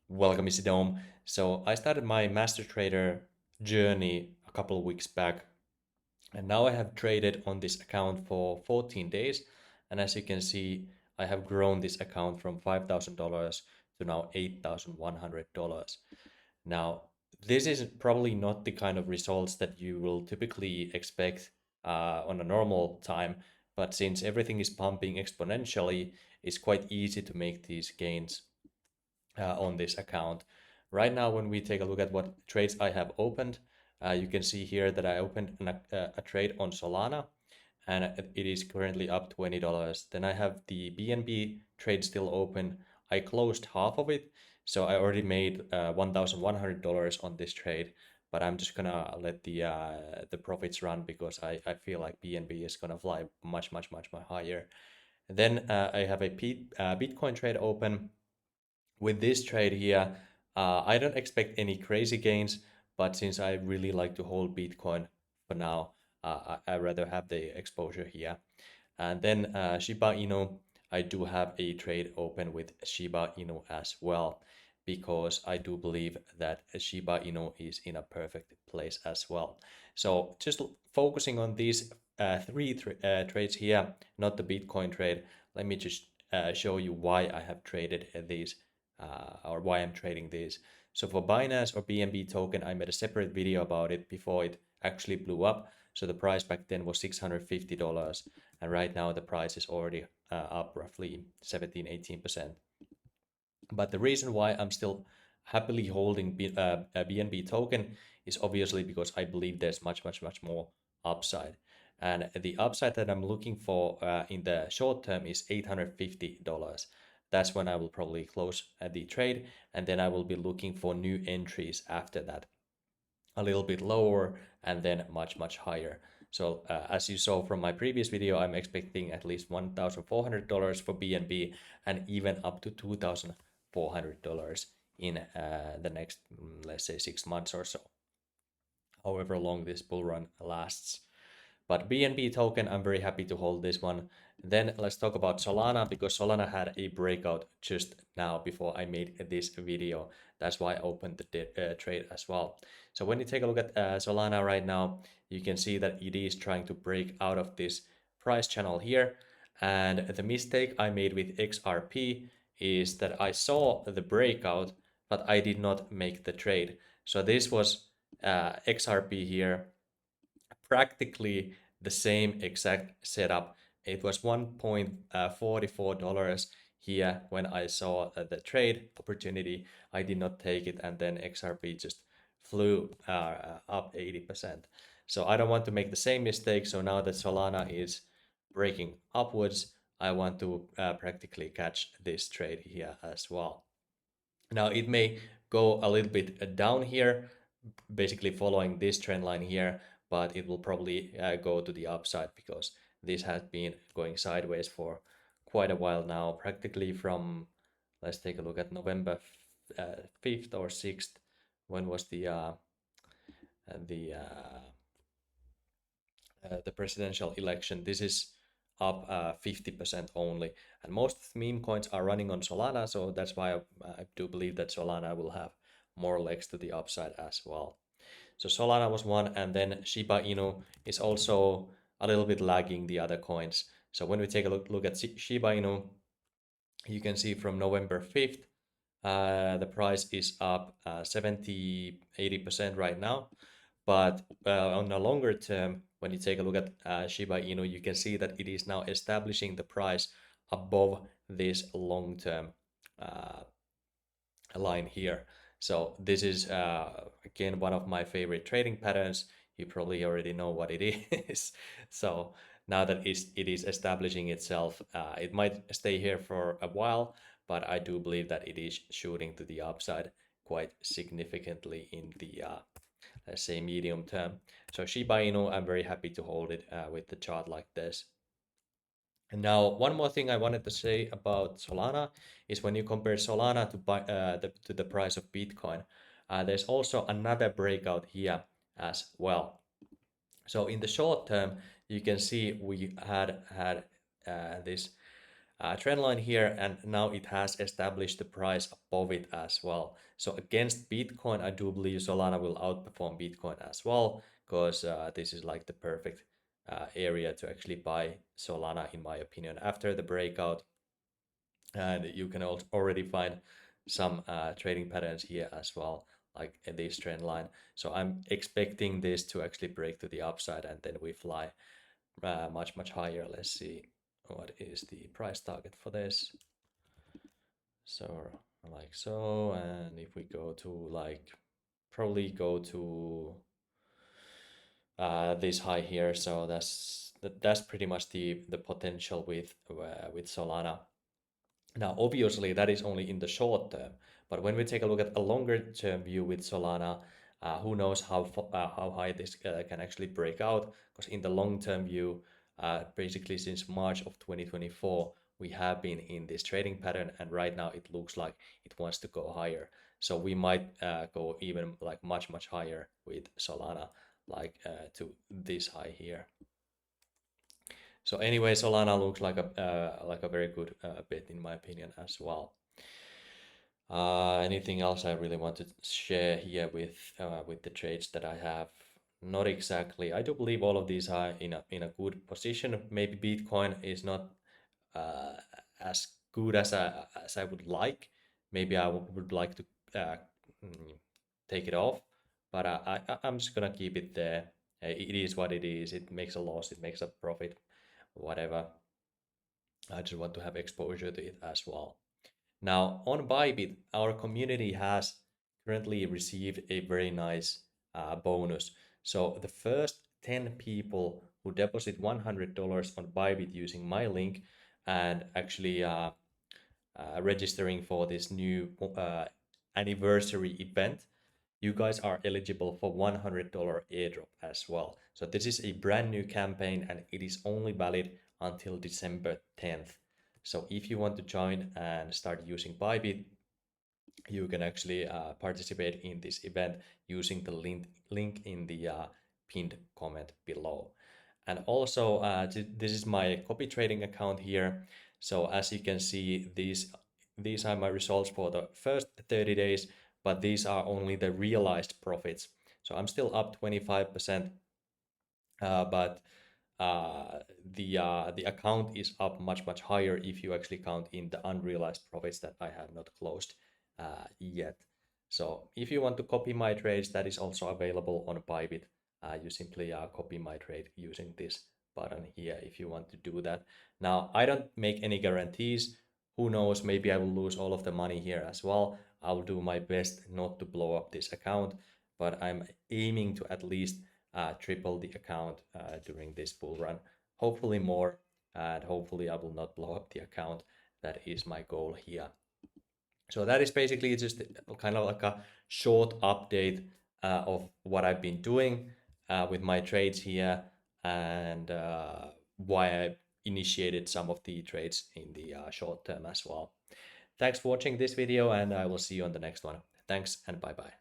Welcome, it's Dome. So I started my master trader journey a couple of weeks back, and now I have traded on this account for 14 days. And as you can see, I have grown this account from $5,000 to now $8,100. Now, this is probably not the kind of results that you will typically expect on a normal time, but since everything is pumping exponentially, it's quite easy to make these gains on this account. Right now, when we take a look at what trades I have opened, you can see here that I opened a trade on Solana and it is currently up $20. Then I have the BNB trade still open. I closed half of it, so I already made $1,100 on this trade. But I'm just gonna let the profits run because I feel like BNB is gonna fly much higher. Then I have a Bitcoin trade open. With this trade here, I don't expect any crazy gains, but since I really like to hold Bitcoin for now, I rather have the exposure here. And then Shiba Inu, I do have a trade open with Shiba Inu as well, because I do believe that Shiba Inu is in a perfect place as well. So just focusing on these three trades here, not the Bitcoin trade, let me just show you why I have traded these or why I'm trading these. So for Binance or BNB token, I made a separate video about it before it actually blew up. So the price back then was $650, and right now the price is already up roughly 17-18%. But the reason why I'm still happily holding a BNB token is obviously because I believe there's much more upside. And the upside that I'm looking for in the short term is $850. That's when I will probably close the trade, and then I will be looking for new entries after that, a little bit lower and then much higher. So as you saw from my previous video, I'm expecting at least $1,400 for BNB and even up to $2,400 in the next, let's say, 6 months or so, however long this bull run lasts. But BNB token, I'm very happy to hold this one. Then let's talk about Solana, because Solana had a breakout just now before I made this video. That's why I opened the trade as well. So when you take a look at Solana right now, you can see that it is trying to break out of this price channel here. And the mistake I made with XRP is that I saw the breakout, but I did not make the trade. So this was XRP here, practically the same exact setup. It was $1.44 here when I saw the trade opportunity. I did not take it, and then XRP just flew up 80%. So I don't want to make the same mistake. So now that Solana is breaking upwards, I want to practically catch this trade here as well. Now it may go a little bit down here, basically following this trend line here, but it will probably go to the upside because this has been going sideways for quite a while now, practically from, let's take a look at November 5th or 6th. When was the the presidential election? This is up 50% only, and most meme coins are running on Solana, so that's why I do believe that Solana will have more legs to the upside as well. So Solana was one, and then Shiba Inu is also a little bit lagging the other coins. So when we take a look at Shiba Inu, you can see from November 5th, the price is up 70-80% right now. But on a longer term, when you take a look at Shiba Inu, you can see that it is now establishing the price above this long-term uh, line here. So this is again one of my favorite trading patterns. You probably already know what it is. So now that it is establishing itself, it might stay here for a while, but I do believe that it is shooting to the upside quite significantly in the let's say medium term. So Shiba Inu, I'm very happy to hold it with the chart like this. And now, one more thing I wanted to say about Solana is when you compare Solana to the price of Bitcoin, there's also another breakout here as well. So in the short term, you can see we had this trend line here, and now it has established the price above it as well. So against Bitcoin, I do believe Solana will outperform Bitcoin as well, because this is like the perfect area to actually buy Solana, in my opinion, after the breakout. And you can already find some trading patterns here as well, like in this trend line. So I'm expecting this to actually break to the upside, and then we fly much higher. Let's see what is the price target for this. So like so, and if we go to like probably go to this high here, so that's pretty much the potential with Solana. Now, obviously, that is only in the short term, but when we take a look at a longer term view with Solana, who knows how high this can actually break out? Because in the long term view, basically since March of 2024, we have been in this trading pattern, and right now it looks like it wants to go higher. So we might go even like much higher with Solana, like to this high here. So anyway, Solana looks like a very good bet in my opinion as well. Anything else I really want to share here with the trades that I have? Not exactly. I do believe all of these are in a good position. Maybe Bitcoin is not uh, as good as I would like. Maybe I would like to uh, take it off, but I'm just gonna keep it there. It is what it is. It makes a loss. It makes a profit. Whatever. I just want to have exposure to it as well. Now, on Bybit, our community has currently received a very nice bonus. So the first 10 people who deposit $100 on Bybit using my link and actually registering for this new anniversary event, you guys are eligible for $100 airdrop as well. So this is a brand new campaign, and it is only valid until December 10th. So if you want to join and start using Bybit, you can actually participate in this event using the link in the pinned comment below. And also, this is my copy trading account here. So as you can see, these are my results for the first 30 days, but these are only the realized profits. So I'm still up 25%, but the account is up much higher if you actually count in the unrealized profits that I have not closed yet. So if you want to copy my trades, that is also available on Bybit. You simply copy my trade using this button here if you want to do that. Now, I don't make any guarantees. Who knows, maybe I will lose all of the money here as well. I'll do my best not to blow up this account, but I'm aiming to at least triple the account during this bull run. Hopefully more, and hopefully I will not blow up the account. That is my goal here. So that is basically just kind of like a short update of what I've been doing with my trades here, and why I initiated some of the trades in the short term as well. Thanks for watching this video, and I will see you on the next one. Thanks, and bye bye.